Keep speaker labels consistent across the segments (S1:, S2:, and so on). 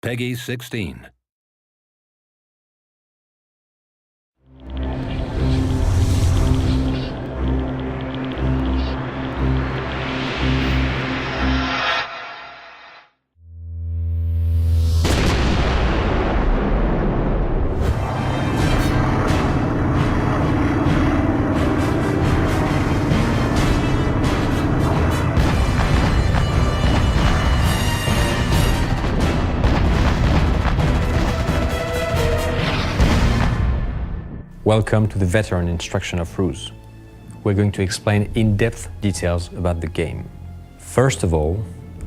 S1: Peggy 16.
S2: Welcome to the veteran instruction of R.U.S E. We're going to explain in-depth details about the game. First of all,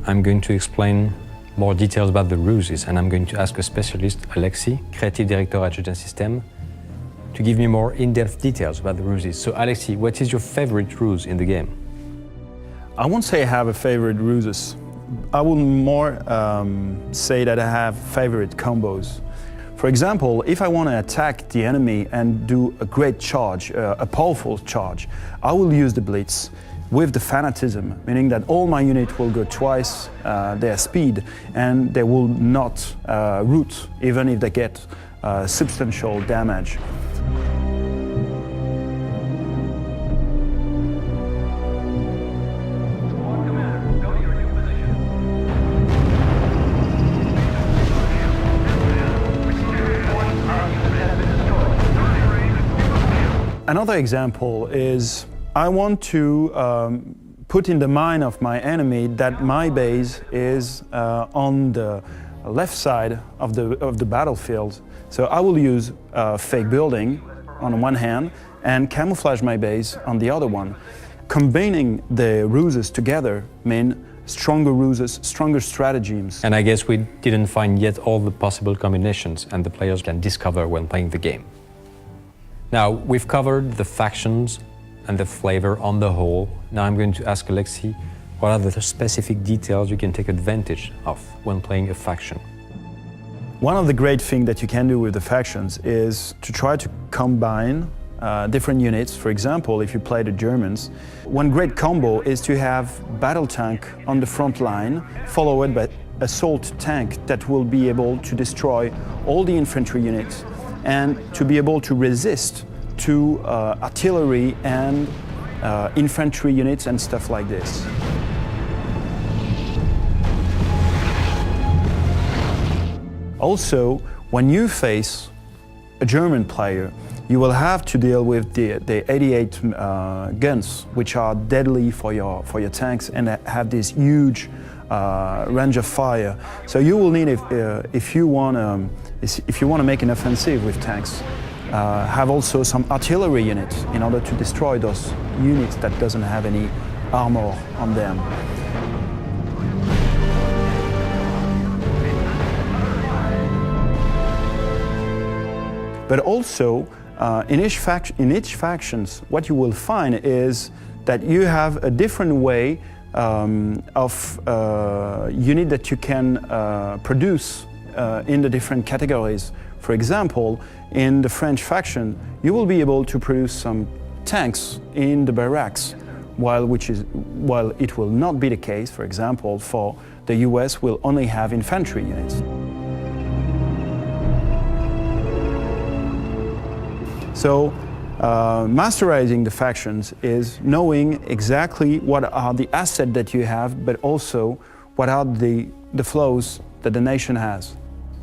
S2: I'm going to explain more details about the R.U.S.Es, and I'm going to ask a specialist, Alexis, Creative Director at Eugen Systems, to give me more in-depth details about the R.U.S.Es. So Alexis, what is your favorite R.U.S E in the game?
S3: I won't say I have a favorite R.U.S.Es. I will more say that I have favorite combos. For example, if I want to attack the enemy and do a great charge, a powerful charge, I will use the blitz with the fanatism, meaning that all my units will go twice their speed and they will not root, even if they get substantial damage. Another example is I want to put in the mind of my enemy that my base is on the left side of the battlefield. So I will use fake building on one hand and camouflage my base on the other one. Combining the R.U.S.Es together mean stronger R.U.S.Es, stronger stratagems.
S2: And I guess we didn't find yet all the possible combinations and the players can discover when playing the game. Now, we've covered the factions and the flavor on the whole. Now I'm going to ask Alexis, what are the specific details you can take advantage of when playing a faction?
S3: One of the great things that you can do with the factions is to try to combine different units. For example, if you play the Germans, one great combo is to have battle tank on the front line, followed by assault tank that will be able to destroy all the infantry units and to be able to resist to artillery and infantry units and stuff like this. Also, when you face a German player, you will have to deal with the 88 guns, which are deadly for your tanks and have this huge range of fire. So you will need, if you want to make an offensive with tanks, have also some artillery units in order to destroy those units that doesn't have any armor on them. But also, in each factions, what you will find is that you have a different way of unit that you can produce in the different categories. For example, in the French faction, you will be able to produce some tanks in the barracks, while it will not be the case, for example, for the U.S. will only have infantry units. So, masterizing the factions is knowing exactly what are the assets that you have, but also what are the flows that the nation has.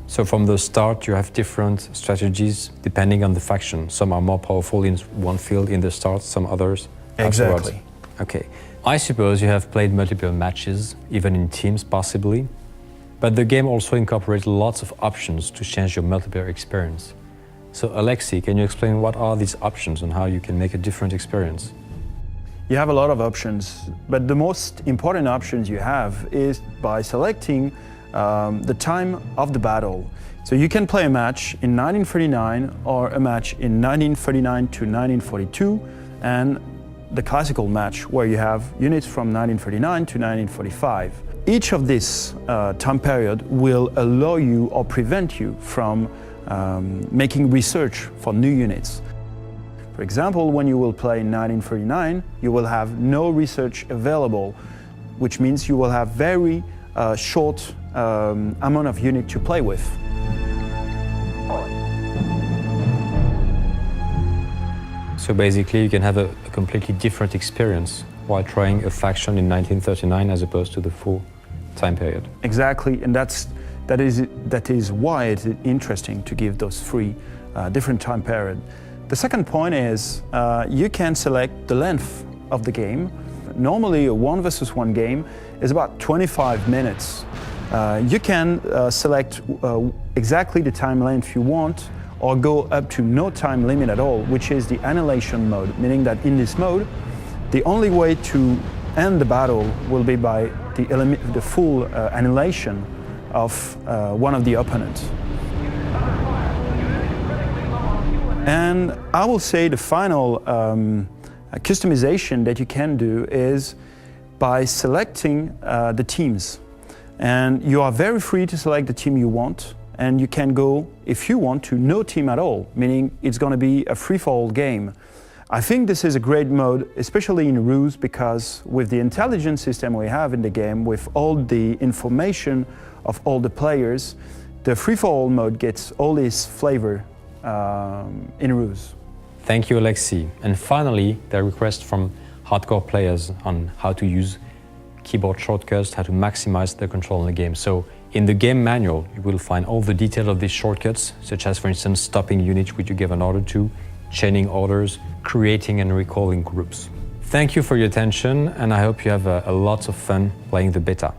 S2: So from the start you have different strategies depending on the faction. Some are more powerful in one field in the start, some others afterwards.
S3: Exactly.
S2: Okay. I suppose you have played multiple matches, even in teams possibly, but the game also incorporates lots of options to change your multiplayer experience. So Alexis, can you explain what are these options and how you can make a different experience?
S3: You have a lot of options, but the most important options you have is by selecting the time of the battle. So you can play a match in 1939 or a match in 1939 to 1942 and the classical match where you have units from 1939 to 1945. Each of this time period will allow you or prevent you from making research for new units. For example, when you will play in 1939, you will have no research available, which means you will have very short amount of unit to play with.
S2: So basically you can have a completely different experience while trying a faction in 1939 as opposed to the full time period.
S3: Exactly, and that is why it's interesting to give those three different time periods. The second point is you can select the length of the game. Normally a 1 versus 1 game is about 25 minutes. You can select exactly the time length you want or go up to no time limit at all, which is the annihilation mode, meaning that in this mode, the only way to end the battle will be by the full annihilation of one of the opponents. And I will say the final customization that you can do is by selecting the teams. And you are very free to select the team you want, and you can go, if you want, to no team at all, meaning it's going to be a free-for-all game. I think this is a great mode, especially in R.U.S e, because with the intelligence system we have in the game, with all the information of all the players, the free-for-all mode gets all this flavor in R.U.S e.
S2: Thank you, Alexi. And finally, the request from hardcore players on how to use keyboard shortcuts, how to maximize the control in the game. So in the game manual, you will find all the details of these shortcuts, such as, for instance, stopping units which you give an order to, chaining orders, creating and recalling groups. Thank you for your attention, and I hope you have a lot of fun playing the beta.